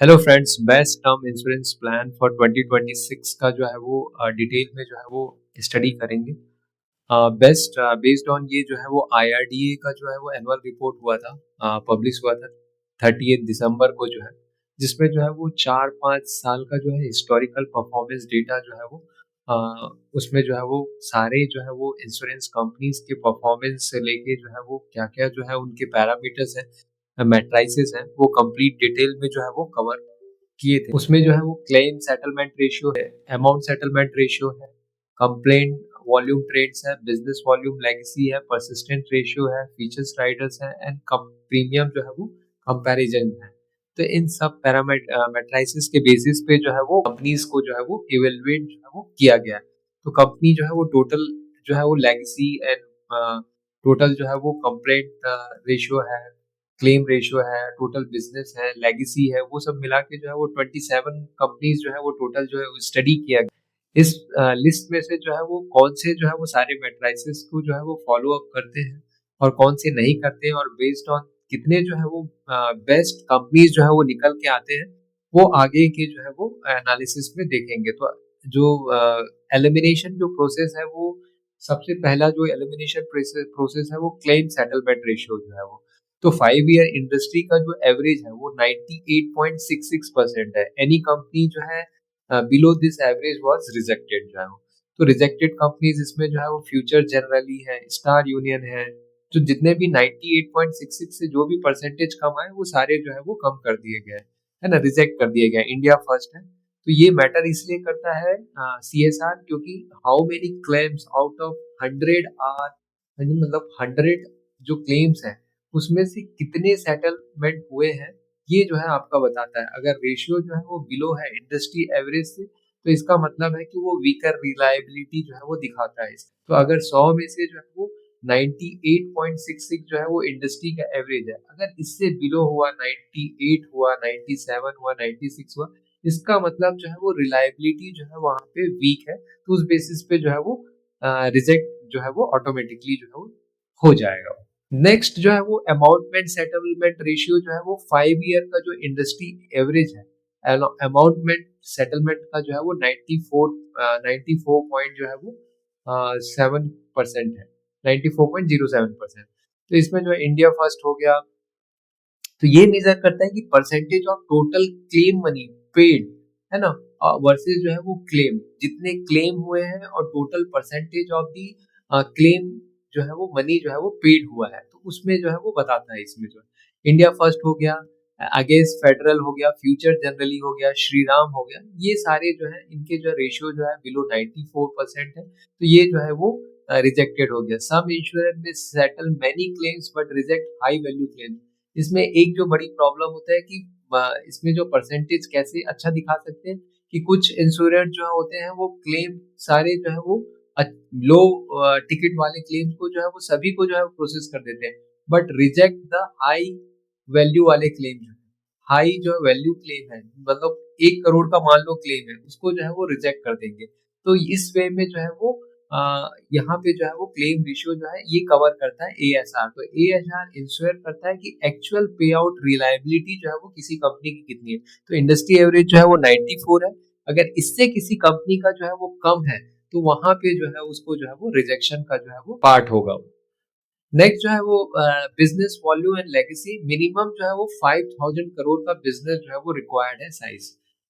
Hello friends, best term insurance plan for 2026 का जो है वो डिटेल में जो है वो स्टडी करेंगे। बेस्ट बेस्ड ऑन ये जो है वो आईआरडीए का जो है वो एनुअल रिपोर्ट हुआ था, पब्लिश हुआ था 30 दिसंबर को जो है, जिसमें जो है वो 4-5 साल का जो है हिस्टोरिकल परफॉर्मेंस डेटा जो है वो उसमें जो है वो सारे जो है वो इंश्योरेंस कंपनीज के परफॉर्मेंस से लेके जो है वो क्या क्या जो है उनके पैरामीटर्स हैं, मैट्राइसेस हैं, वो कंप्लीट डिटेल में जो है वो कवर किए थे। उसमें जो है वो क्लेम सेटलमेंट रेशियो है, अमाउंट सेटलमेंट रेशियो है, कंप्लेंट वॉल्यूम ट्रेड्स है, बिजनेस वॉल्यूम लेगेसी है, परसिस्टेंट रेशियो है, फीचर्स राइडर्स है एंड प्रीमियम जो है वो कंपैरिजन है। तो इन सब मैट्राइसेस के बेसिस पे जो है वो कंपनीज को जो है वो इवेलुएट जो है वो किया गया है। तो कंपनी जो है वो टोटल जो है वो लेगेसी एंड टोटल जो है वो कंप्लेंट रेशियो है, क्लेम रेशियो है, टोटल बिजनेस है, लेगेसी है, वो सब मिला के जो है वो 27 कंपनीज जो है वो टोटल जो है स्टडी किया गया। इस लिस्ट में से जो है वो कौन से जो है वो सारे मैट्राइसेस को जो है वो फॉलो अप करते हैं और कौन से नहीं करते हैं, और बेस्ड ऑन कितने जो है वो बेस्ट कंपनीज जो है वो निकल के आते हैं, वो आगे के जो है वो एनालिसिस में देखेंगे। तो जो एलिमिनेशन जो प्रोसेस है वो सबसे पहला जो एलिमिनेशन प्रोसेस है वो क्लेम सेटलमेंट रेशियो जो है वो, तो 5 ईयर इंडस्ट्री का जो एवरेज है वो 98.66% है। एनी कंपनी जो है below this average was rejected जो है वो। तो रिजेक्टेड कंपनीज इसमें जो है वो फ्यूचर जनरली है, स्टार यूनियन है, जो जितने भी 98.66 से जो भी परसेंटेज कम आए वो सारे जो है वो कम कर दिए गए है ना, रिजेक्ट कर दिए गए। इंडिया फर्स्ट है। तो ये मैटर इसलिए करता है सीएसआर, क्योंकि how many claims out of 100 are, मतलब 100 जो क्लेम्स हैं उसमें से कितने सेटलमेंट हुए हैं, ये जो है आपका बताता है। अगर रेशियो जो है वो बिलो है इंडस्ट्री एवरेज से, तो इसका मतलब है कि वो वीकर रिलायबिलिटी जो है वो दिखाता है। तो अगर 100 में से जो है वो 98.66 जो है वो इंडस्ट्री का एवरेज है, अगर इससे बिलो हुआ, 98 हुआ, 97 हुआ, 96 हुआ, इसका मतलब जो है वो रिलायबिलिटी जो है वहां पे वीक है। तो उस बेसिस पे जो है वो रिजेक्ट जो है वो ऑटोमेटिकली जो है वो हो जाएगा। नेक्स्ट जो है वो अमाउंटमेंट सेटलमेंट रेशियो जो है वो 5 ईयर का जो इंडस्ट्री एवरेज है, अमाउंटमेंट सेटलमेंट का जो है वो 94 पॉइंट जो है वो 7% है, 94.07%। तो इसमें जो है इंडिया फर्स्ट हो गया। तो ये मेजर करता है कि percentage of total claim money paid, है ना, वर्सेस जो है वो क्लेम, जितने क्लेम हुए हैं और total percentage of the claim जो है वो मनी जो है वो पेड हुआ है, तो उसमें जो है वो बताता है। इसमें जो है इंडिया फर्स्ट हो गया, अगेंस्ट फेडरल हो गया, फ्यूचर जनरली हो गया, श्री राम हो गया, ये सारे जो है इनके जो रेशियो जो है बिलो 94% है। तो ये जो है वो रिजेक्टेड हो गया। सम इंश्योरेंस में settle many claims but reject high value claims. इसमें एक जो बड़ी प्रॉब्लम होता है कि इसमें जो परसेंटेज कैसे अच्छा दिखा सकते हैं कि कुछ इंश्योरेंस जो होते हैं वो क्लेम सारे जो है वो लो टिकट वाले क्लेम्स को जो है वो सभी को जो है प्रोसेस कर देते हैं, but reject the high value वाले क्लेम जो है, हाई जो वैल्यू क्लेम है, मतलब 1 करोड़ का मान लो क्लेम है, उसको जो है वो रिजेक्ट कर देंगे। तो इस वे में जो है वो यहाँ पे जो है वो क्लेम रेशियो जो है ये कवर करता है एएसआर। तो एएसआर इंश्योर करता है कि एक्चुअल पे आउट रिलायबिलिटी जो है वो किसी कंपनी की कितनी है। तो इंडस्ट्री एवरेज जो है वो 94 है, अगर इससे किसी कंपनी का जो है वो कम है, तो वहां पे जो है उसको जो है वो रिजेक्शन का जो है वो पार्ट होगा। नेक्स्ट जो है वो business volume and legacy, minimum जो है वो 5000 करोड़ का बिजनेस जो है वो रिक्वायर्ड है साइज,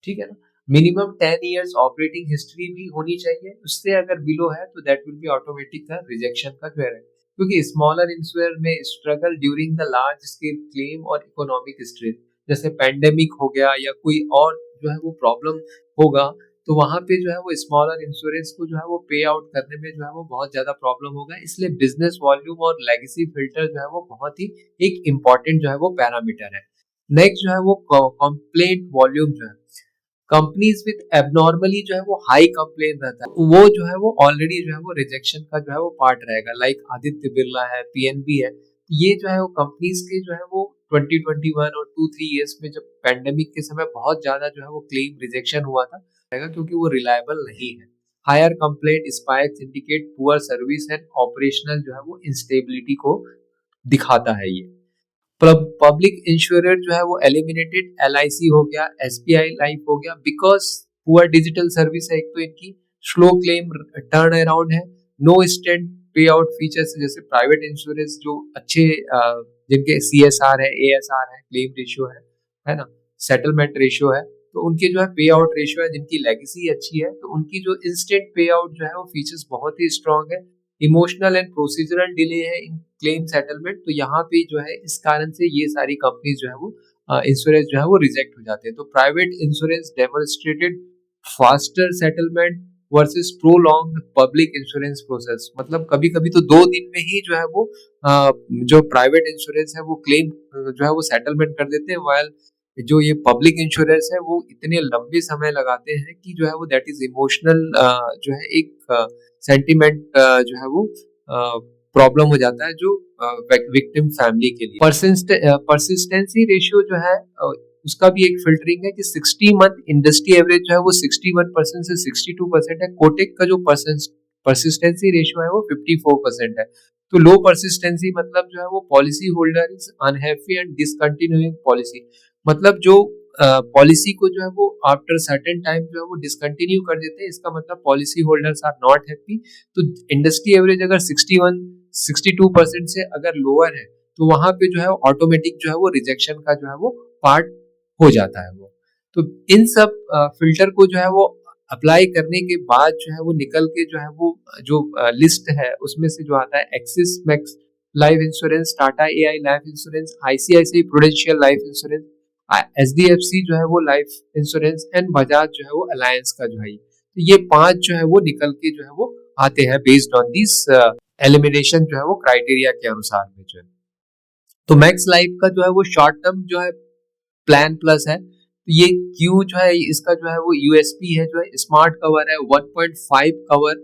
ठीक है ना। मिनिमम 10 इयर्स ऑपरेटिंग हिस्ट्री भी होनी चाहिए, उससे अगर बिलो है तो दैट विल बी ऑटोमेटिक का रिजेक्शन का जो है, क्योंकि स्मॉलर इंश्योर में struggle during the large scale claim और इकोनॉमिक स्ट्रेस, जैसे पैंडेमिक हो गया या कोई और जो है वो प्रॉब्लम होगा, तो वहां पे जो है वो स्मॉलर इंश्योरेंस को जो है वो पे आउट करने में जो है वो बहुत ज्यादा प्रॉब्लम होगा। इसलिए बिजनेस वॉल्यूम और लेगेसी फिल्टर जो है वो बहुत ही एक इम्पॉर्टेंट जो है वो पैरामीटर है। नेक्स्ट जो है वो कंप्लेंट वॉल्यूम जो है, कंपनीज विद एबनॉर्मली जो है वो हाई कंप्लेन रहता है, वो जो है वो ऑलरेडी जो है वो रिजेक्शन का जो है वो पार्ट रहेगा। लाइक आदित्य बिरला है, पीएनबी है, ये जो है वो कंपनीज के जो है वो 2021 और 2-3 इयर्स में जब पैंडेमिक के समय बहुत ज्यादा जो है वो क्लेम रिजेक्शन हुआ था, क्योंकि वो रिलायबल नहीं है। Higher complaint spikes indicate poor service and operational जो है वो इंस्टेबिलिटी को दिखाता है ये। पब्लिक इंश्योरेंस जो है वो एलिमिनेटेड, LIC हो गया, SBI लाइफ हो गया, बिकॉज पुअर डिजिटल सर्विस है एक तो इनकी, स्लो क्लेम टर्न अराउंड है, नो इंस्टेंट पे आउट फीचर्स जैसे प्राइवेट इंश्योरेंस जो अच्छे जिनके CSR है, ASR है, क्लेम रेशियो है ना, सेटलमेंट रेशियो है, तो उनके जो है पे आउट रेशियो है, जिनकी लेगेसी अच्छी है, तो उनकी जो इंस्टेंट पे आउट जो है वो फीचर्स बहुत ही स्ट्रांग है। इमोशनल एंड प्रोसीजरल डिले है इन क्लेम सेटलमेंट, तो यहाँ पे जो है इस कारण से ये सारी कंपनीज जो है वो इंश्योरेंस जो है वो रिजेक्ट हो जाते हैं। तो private insurance demonstrated faster settlement versus prolonged public insurance process, मतलब कभी कभी तो 2 दिन में ही जो है वो जो प्राइवेट इंश्योरेंस है वो क्लेम जो है वो सेटलमेंट कर देते हैं, वाइल जो ये पब्लिक इंश्योरेंस है वो इतने लंबे समय लगाते हैं कि जो है वो दैट इज इमोशनल जो है एक सेंटिमेंट जो है वो प्रॉब्लम हो जाता है जो विक्टिम फैमिली के लिए। परसिस्टेंसी रेशियो जो है उसका भी एक फिल्टरिंग है कि 60 मंथ इंडस्ट्री एवरेज जो है वो 61% से 62% है। कोटेक का जो परसिस्टेंसी रेशियो है वो 54% है। तो लो परसिस्टेंसी मतलब जो है वो policy holder is unhappy and discontinuing policy, मतलब जो पॉलिसी को जो है वो आफ्टर सर्टेन टाइम जो है वो डिसकंटिन्यू कर देते हैं, इसका मतलब policy holders are not happy. तो इंडस्ट्री एवरेज अगर 62% से अगर लोअर है तो वहां पे जो है ऑटोमेटिक जो है वो रिजेक्शन का जो है वो पार्ट हो जाता है वो। तो इन सब फिल्टर को जो है वो अप्लाई करने के बाद जो है वो निकल के जो है वो जो लिस्ट है उसमें से जो आता है axis max life insurance, Tata AI life insurance, ICICI prudential life insurance, SDFC जो है वो लाइफ इंश्योरेंस एंड बजाज जो है वो अलायंस का जो है, तो ये 5 जो है वो निकल के जो है वो आते हैं बेस्ड ऑन दिस एलिमिनेशन जो है वो क्राइटेरिया के अनुसार में जो है। तो मैक्स लाइफ का जो है वो शॉर्ट टर्म जो है प्लान प्लस है, तो ये क्यू जो है इसका जो है वो USP है जो है स्मार्ट कवर है, 1.5 cover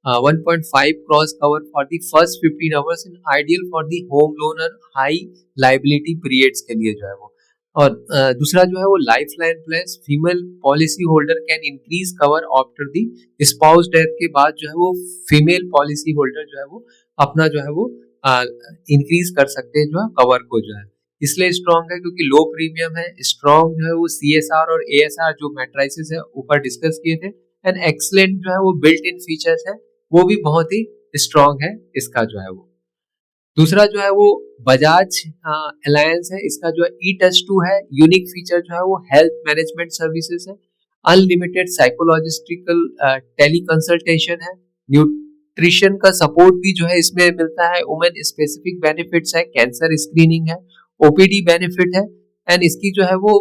1.5 cross cover for the first 15 hours in ideal for the home loan or high liability periods के लिए जो है वो। और दूसरा जो है वो life line plus female policy holder can increase cover after the spouse death के बाद जो है वो फीमेल पॉलिसी होल्डर जो है वो अपना जो है वो इंक्रीज कर सकते हैं जो है कवर को जो है, इसलिए स्ट्रॉन्ग है क्योंकि लो प्रीमियम है, स्ट्रॉन्ग जो है वो CSR और ASR जो मैट्राइसिस है ऊपर डिस्कस किए थे, एंड एक्सलेंट जो है वो बिल्ट इन फीचर्स है वो भी बहुत ही स्ट्रॉन्ग है इसका जो है वो। दूसरा जो है वो बजाज अलायंस है, इसका जो है E-Touch 2 है, यूनिक फीचर जो है वो हेल्थ मैनेजमेंट सर्विसेज है, अनलिमिटेड साइकोलॉजिस्टिकल टेली कंसल्टेशन है, न्यूट्रिशन का सपोर्ट भी जो है इसमें मिलता है, वुमेन स्पेसिफिक बेनिफिट्स है, कैंसर स्क्रीनिंग है, OPD बेनिफिट है, एंड इसकी जो है वो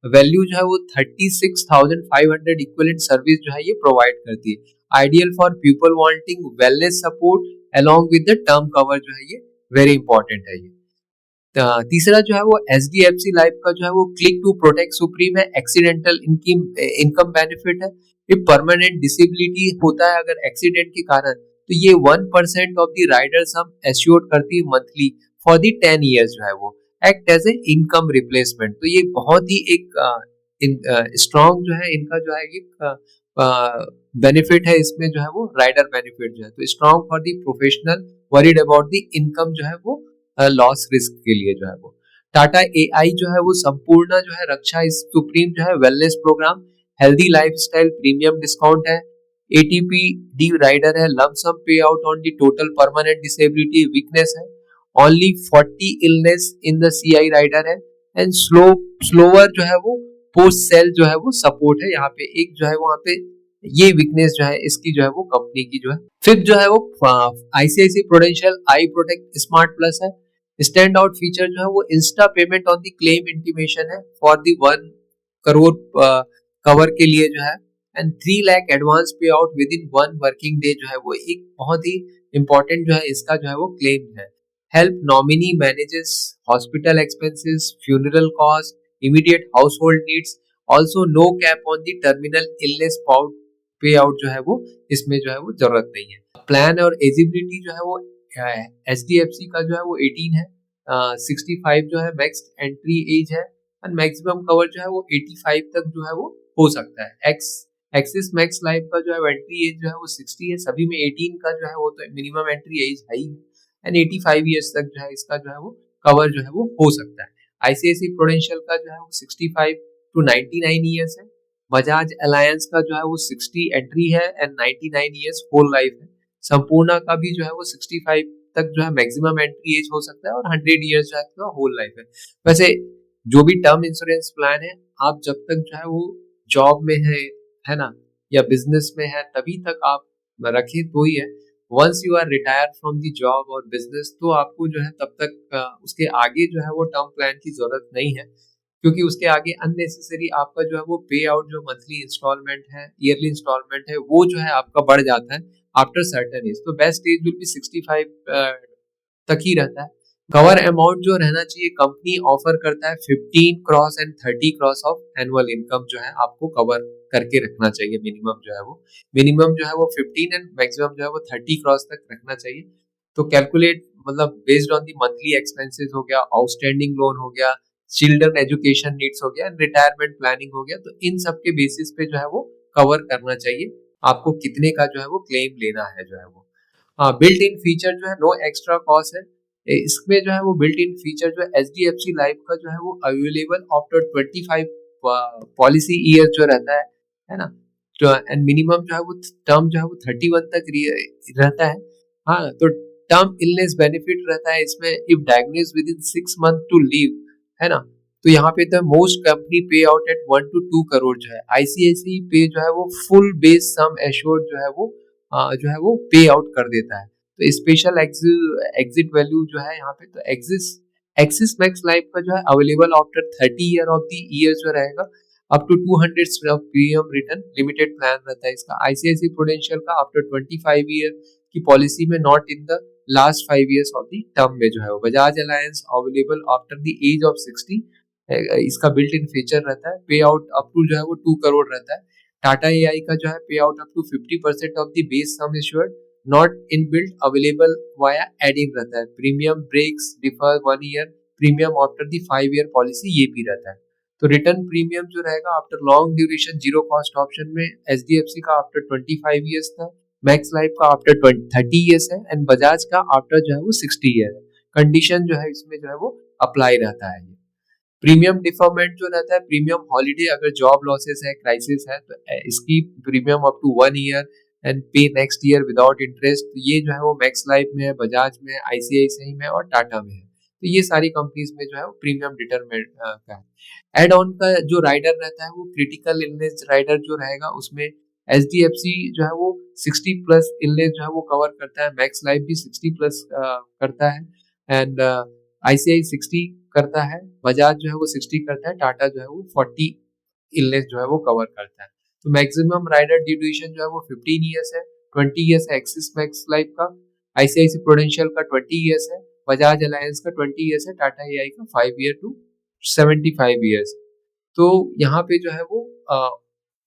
वैल्यू जो है वो 36,500 इक्विवेलेंट सर्विस जो है ये प्रोवाइड करती है, ideal for people wanting wellness support along with the term cover जो है ये वेरी इंपॉर्टेंट है ये। तीसरा जो है वो SDFC लाइफ का जो है वो क्लिक टू प्रोटेक्ट सुप्रीम है, एक्सीडेंटल इनकम बेनिफिट है, ये परमानेंट डिसेबिलिटी होता है अगर एक्सीडेंट के कारण तो ये 1% of the rider sum assured करती है मंथली फॉर द 10 ईयर्स जो है वो act as a income replacement, तो ये बहुत ही एक स्ट्रॉन्ग जो है इनका जो है ये बेनिफिट है, इसमें जो है वो राइडर बेनिफिट जो है, तो strong for the professional worried about the income जो है वो लॉस रिस्क के लिए जो है वो। टाटा AI जो है वो संपूर्ण जो है रक्षा इस सुप्रीम जो है wellness programme, healthy lifestyle premium discount है, ATP डी राइडर है, lump sum pay out on the total permanent disability weakness है, only 40 illness in the CI rider है, एंड स्लोअर जो है वो पोस्ट सेल जो है वो सपोर्ट है, यहाँ पे एक जो है वहां पे ये वीकनेस जो है इसकी जो है वो कंपनी की जो है। फिफ्थ जो है वो ICICI Prudential I protect smart plus है, स्टैंड आउट फीचर जो है वो Insta payment on the claim intimation है फॉर द 1 करोड़ कवर के लिए जो है, एंड 3 लाख एडवांस पे out with in 1 working day जो है वो एक बहुत ही इंपॉर्टेंट जो है इसका जो है वो क्लेम है। Help nominee manages hospital expenses, funeral cost, immediate house hold needs, also no cap on the terminal illness pay out जो है वो इसमें जो है वो जरूरत नहीं है। प्लान और एजिबिलिटी जो है वो SDFC का जो है वो 18 है, 65 जो है मैक्स एंट्री एज है, एंड मैक्सिमम कवर जो है वो 85 तक जो है वो हो सकता है। एक्सिस मैक्स लाइफ का जो है एंट्री एज जो है वो 60 है, सभी में 18 का जो है वो तो मिनिमम एंट्री एज है ही है, एंड 85 ईयर्स तक जो है इसका जो है वो कवर जो है वो हो सकता है। आईसीआईसी प्रूडेंशियल का जो है वो 65 to 99 ईयर्स है। बजाज अलायंस का जो है वो 60 एंट्री है एंड 99 ईयर्स होल लाइफ है। संपूर्णा का भी जो है वो 65 तक जो है मैक्सिमम एंट्री एज हो सकता है और 100 ईयर्स जो है होल लाइफ है। वैसे जो भी टर्म इंश्योरेंस प्लान है, आप जब तक जो है वो जॉब में है ना, या बिजनेस में है, तभी तक आप रखें तो ही है। Once you are retire from the job और बिजनेस, तो आपको जो है तब तक उसके आगे जो है वो टर्म प्लान की जरूरत नहीं है, क्योंकि उसके आगे अननेसेसरी आपका जो है वो पे आउट जो मंथली इंस्टॉलमेंट है, ईयरली इंस्टॉलमेंट है, वो जो है आपका बढ़ जाता है आफ्टर सर्टेन एज। तो बेस्ट एज विल बी 65 तक ही रहता है। कवर अमाउंट जो रहना चाहिए, कंपनी ऑफर करता है 15 cross and 30 cross of annual income जो है आपको कवर करके रखना चाहिए। मिनिमम जो है वो 15 एंड मैक्सिमम जो है वो 30 क्रॉस तक रखना चाहिए। तो कैलकुलेट मतलब based on the monthly expenses हो गया, आउटस्टैंडिंग लोन हो गया, चिल्ड्रन एजुकेशन नीड्स हो गया, रिटायरमेंट प्लानिंग हो गया, तो इन सब के बेसिस पे जो है वो कवर करना चाहिए आपको कितने का जो है वो क्लेम लेना है जो है वो। हाँ, बिल्ट इन फीचर जो है नो एक्स्ट्रा कॉस्ट है। इसमें जो है वो बिल्ट इन फीचर जो है एचडीएफसी लाइफ का जो है वो अवेलेबल आफ्टर 25 पॉलिसी ईयर जो है ना, तो एंड मिनिमम जो है वो टर्म जो है वो 31 तक रहता है। हाँ, तो टर्म इलनेस बेनिफिट रहता है इसमें, if diagnose within 6 month to live, है ना, तो यहाँ पे the most company pay out at 1 to 2 crore जो है। आईसीआईसी पे जो है वो फुल बेस सम एश्योर्ड जो है वो पे आउट कर देता है। तो स्पेशल एग्जिट वैल्यू जो है यहाँ पे, तो एक्सिस मैक्स लाइफ का जो है available after 30 year of the year जो रहेगा, up to 200 of premium return limited plan रहता है इसका। आईसीआईसी प्रूडेंशियल का आफ्टर 25 ईयर की पॉलिसी में, not in the last 5 years of the term में जो है वो। Bajaj Allianz available after the age of 60, इसका बिल्ट इन फीचर रहता है। पे आउट अप टू जो है वो 2 करोड़ रहता है। टाटा एआई का जो है pay out up to 50% of the base sum assured, not in built available via adding रहता है। Premium breaks defer 1 year, premium after the 5 year policy, ये भी रहता है। तो रिटर्न प्रीमियम जो रहेगा after long duration zero cost option में, एचडीएफसी का आफ्टर 25 ईयर्स था, मैक्स लाइफ का आफ्टर 30 ईयर्स है, एंड बजाज का आफ्टर जो है वो 60 ईयर है। कंडीशन जो है इसमें जो है वो अप्लाई रहता है। प्रीमियम डिफरमेंट जो रहता है, प्रीमियम हॉलीडे, अगर जॉब लॉसेस है, क्राइसिस है, तो इसकी premium up to 1 year and pay next year without interest, तो ये जो है वो मैक्स लाइफ में है, बजाज में है, आईसीआईसीआई में और टाटा में है। तो ये सारी कंपनीज में जो है वो प्रीमियम डिटरमेंट का है। एड ऑन का जो राइडर रहता है वो क्रिटिकल इलनेस राइडर जो रहेगा, उसमें एचडीएफसी जो है वो 60 प्लस इलनेस जो है वो कवर करता है, मैक्स लाइफ भी 60 प्लस करता है, एंड आईसीआई 60 करता है, बजाज जो है वो 60 करता है, टाटा जो है वो 40 इलनेस जो है वो कवर करता है। तो मैक्सिमम राइडर ड्यूरेशन जो है वो 15 ईयर्स है। 20 ईयर्स है एक्सिस मैक्स लाइफ का, आईसीआईसी प्रूडेंशियल का 20 ईयर्स है, बजाज अलायंस का 20 ईयर्स है, टाटा एआई का 5 ईयर टू 75 ईयर्स। तो यहाँ पे जो है वो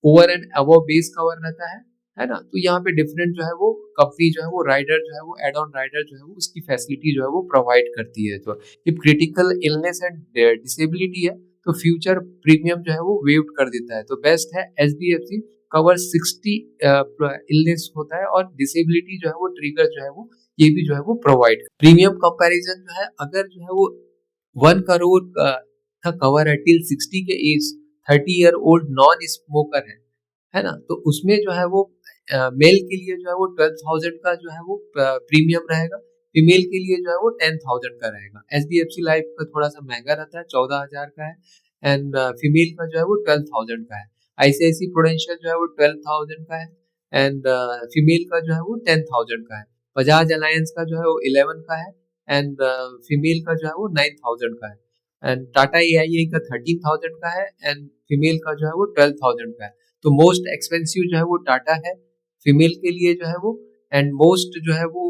over and above base cover रहता है ना। तो यहाँ पे डिफरेंट जो है वो कंपनी जो है वो राइडर जो है वो एड ऑन राइडर जो है वो उसकी फैसिलिटी जो है वो प्रोवाइड करती है। तो if critical illness and disability है, तो फ्यूचर प्रीमियम जो है वो वेव्ड कर देता है। तो बेस्ट है एचडीएफसी कवर 60 इलनेस होता है, और डिसेबिलिटी जो है वो ट्रिगर जो है वो ये भी जो है वो प्रोवाइड। प्रीमियम कंपैरिजन जो है, अगर जो है वो 1 करोड़ का कवर है टिल 60 के age, 30 year old non smoker है ना, तो उसमें जो है वो मेल के लिए जो है वो 12,000 का जो है वो प्रीमियम रहेगा, फीमेल के लिए जो है वो 10,000 का रहेगा। एचडीएफसी लाइफ का थोड़ा सा महंगा रहता है, 14,000 का है, एंड फीमेल का जो है वो 12,000 का है। आईसीआईसी प्रूडेंशियल जो है वो 12,000 का है, एंड फीमेल का जो है वो 10,000 का है। बजाज अलायंस का जो है वो 11 का है, एंड फीमेल का जो है वो 9,000 का है, एंड टाटा एआईए का 13,000 का है, एंड फीमेल का जो है वो 12,000 का है। तो मोस्ट एक्सपेंसिव जो है वो टाटा है फीमेल के लिए जो है वो, एंड मोस्ट जो है वो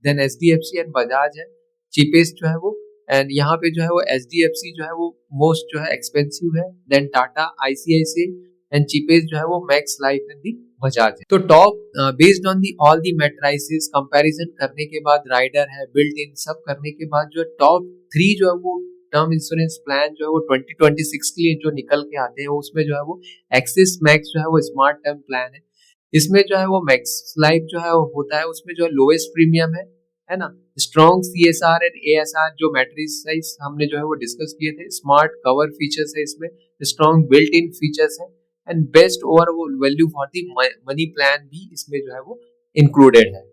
देन एचडीएफसी एंड बजाज है, चीपेस्ट जो है वो, एंड यहाँ पे जो है वो एचडीएफसी जो है वो मोस्ट जो है एक्सपेंसिव है, then Tata, ICICI, and cheapest जो है वो Max Life and the Bajaj है। तो top based on the all the matrices comparison करने के बाद, राइडर है, बिल्ट इन सब करने के बाद, जो टॉप 3 जो है वो टर्म इंश्योरेंस प्लान जो है वो 2026 के लिए जो निकल के आते हैं, उसमें जो है वो एक्सिस मैक्स जो है वो स्मार्ट टर्म प्लान है। इसमें जो है वो मैक्स लाइफ जो है वो होता है, उसमें जो है लोएस्ट प्रीमियम है है ना। स्ट्रॉन्ग CSR एंड ASR जो मैट्रिक्स हमने जो है वो डिस्कस किए थे। स्मार्ट कवर फीचर्स है इसमें, स्ट्रॉन्ग बिल्ट इन फीचर्स है and best overall value for the money plan भी इसमें जो है वो इंक्लूडेड है।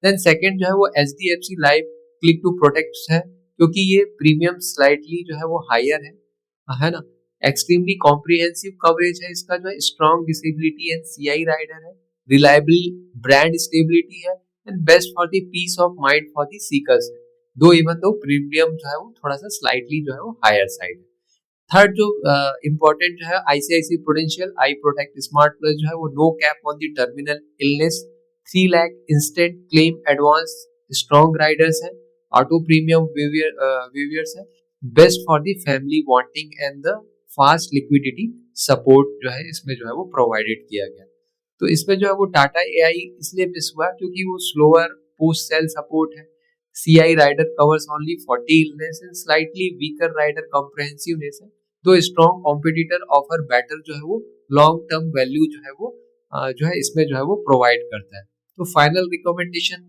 देन सेकंड जो है वो HDFC life click to protect है, क्योंकि ये प्रीमियम स्लाइटली जो है वो हायर है ना। एक्सट्रीमली कॉम्प्रिहेंसिव कवरेज है इसका, जो है strong disability and CI rider है, रिलायबल ब्रांड स्टेबिलिटी है and best for the peace of mind for the seekers है। दो इवन दो प्रीमियम जो है वो थोड़ा सा स्लाइटली जो है वो हायर साइड है। थर्ड जो इम्पोर्टेंट जो है ICICI Prudential I protect smart plus जो है वो no cap on the terminal illness, 3 lakh instant claim advance, strong riders है, ऑटो प्रीमियम वेवियर्स है, best for the family wanting and the fast liquidity support जो है इसमें जो है वो प्रोवाइडेड किया गया। तो इसमें जो है वो टाटा AI इसलिए मिस हुआ क्योंकि वो स्लोअर पोस्ट सेल सपोर्ट है। CI rider covers only 40 illness and slightly weaker rider comprehensiveness है। दो स्ट्रॉन्ग कॉम्पिटिटर ऑफर बेटर जो है वो लॉन्ग टर्म वैल्यू जो है वो जो है इसमें जो है वो प्रोवाइड करता है। तो फाइनल रिकमेंडेशन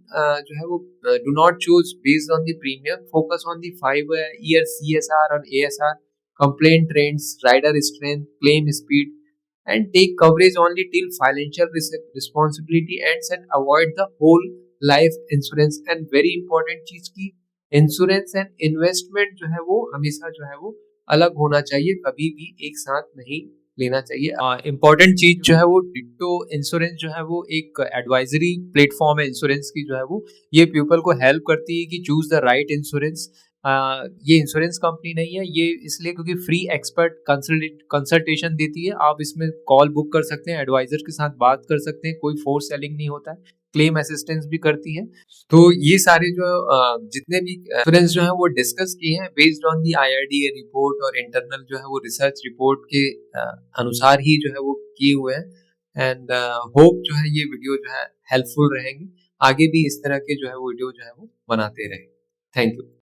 जो है वो do not choose based on the premium, focus on the 5 year CSR और ASR, complaint trends, rider strength, claim speed and take coverage only till financial responsibility ends and avoid the whole life insurance। and very important चीज की insurance and investment जो है वो हमेशा जो है वो अलग होना चाहिए, कभी भी एक साथ नहीं लेना चाहिए। इम्पोर्टेंट चीज जो है वो डिट्टो इंश्योरेंस जो है वो एक एडवाइजरी प्लेटफॉर्म है इंश्योरेंस की, जो है वो ये पीपल को हेल्प करती है कि चूज द राइट इंश्योरेंस। ये इंश्योरेंस कंपनी नहीं है, ये इसलिए क्योंकि फ्री एक्सपर्ट कंसल्टेशन देती है। आप इसमें कॉल बुक कर सकते हैं, एडवाइजर के साथ बात कर सकते हैं, कोई फोर्स सेलिंग नहीं होता है, क्लेम असिस्टेंस भी करती है। तो ये सारे जो जितने भी इंश्योरेंस जो है वो डिस्कस किए हैं based on the IRDA report और इंटरनल जो है वो रिसर्च रिपोर्ट के अनुसार ही जो है वो किए हुए हैं। एंड होप जो है ये वीडियो जो है हेल्पफुल रहेंगे, आगे भी इस तरह के जो है वीडियो जो है वो बनाते रहें। Thank you.